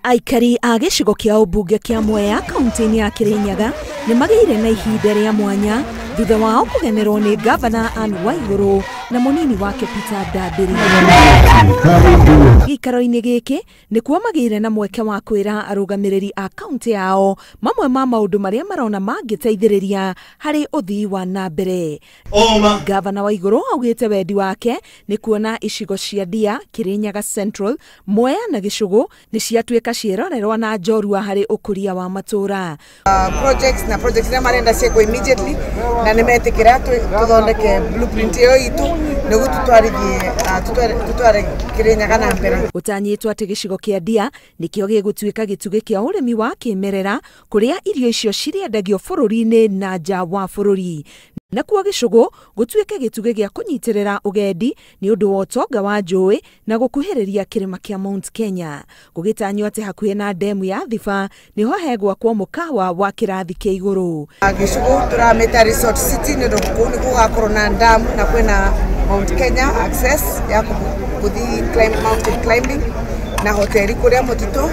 Aikari a gĩcigo kĩa ũmbunge kĩa Mwea kaunti-inĩ ya Kirinyaga nĩ magĩire na ihinda rĩa mwanya thutha wao kũgenerwo nĩ Gavana Anne Waigũrũ na mũnini wake Peter Ndambĩri. Gĩikaro-inĩ gĩkĩ nĩkuo magĩire na mweke wa kwĩra arũgamĩrĩri a kaunti yao mamwe ma maũndũ marĩa marona mangĩteithĩrĩria harĩ ũthii wa na mbere. Gavana Waigũrũ augĩte wendi wake nĩ kuona icigo cia Ndia, Kirinyaga Central, Mwea na Gĩcũgũ nĩ ciatuĩka ciĩrorerwa na njorua harĩ ũkũria wa matũra. Projects na marenda ciĩkwo immediately na nimetikira tuthondeke blueprint iyo itu nĩguo tutware Kirinyaga na mbere. Gũtanyĩtwo atĩ gĩcigo kĩa Ndia nĩkĩo gĩgũtuĩka gĩtugĩ kĩa ũrĩmi wa kĩmerera kũrĩa irio icio cirĩendagio bũrũri-inĩ na nja wa bũrũri. Nakuo Gĩcũgũ gũtuĩke gĩtugĩ gĩa kũnyitĩrĩra ũgendi nĩ ũndũ wa ũtonga wa njũĩ na gũkuhĩrĩria kĩrĩma kĩa Mount Kenya. Gũgĩtanywo atĩ hakuhĩ na ndemu ya Thiba nĩho hegwakwo mũkawa wa kĩrathi kĩa igũrũ. Gĩcũgũ tũramĩta resort city nĩ gũgakorwo na ndamu na kwĩna Mount Kenya access ya gũthiĩ mountain climbing na hoteli kũrĩa mũtitũ.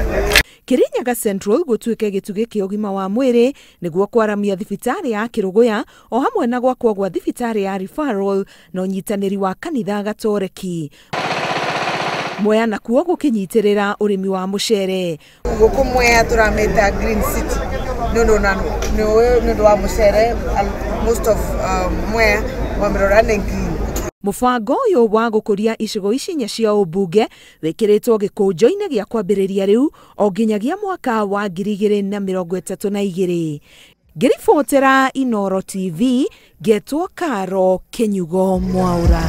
Kirinyaga Central gũtuĩke gĩtugĩ kĩa ũgima wa mwĩrĩ nĩguo kwaramia thibitarĩ ya Kĩrũgũya o hamwe na gwakwo gwa thibitarĩ ya referral na ũnyitanĩri wa kanitha gatoreki. Mwea nakuo gũkĩnyitĩrĩra ũrĩmi wa mũcere. Gũkũ Mwea tũramĩta green city nĩ wa mũcere. Most of Mwea wamirora nĩ green. Mũbango ũyũ wa gũkũria icigo ici cia ũmbunge wĩkĩrĩtwo gĩkũnjo-inĩ gĩa kwambĩrĩria rĩu o nginyagia mwaka wa 2032. Ngĩribotera Inooro TV, ngetwo Karo Kenyugo Mwaura.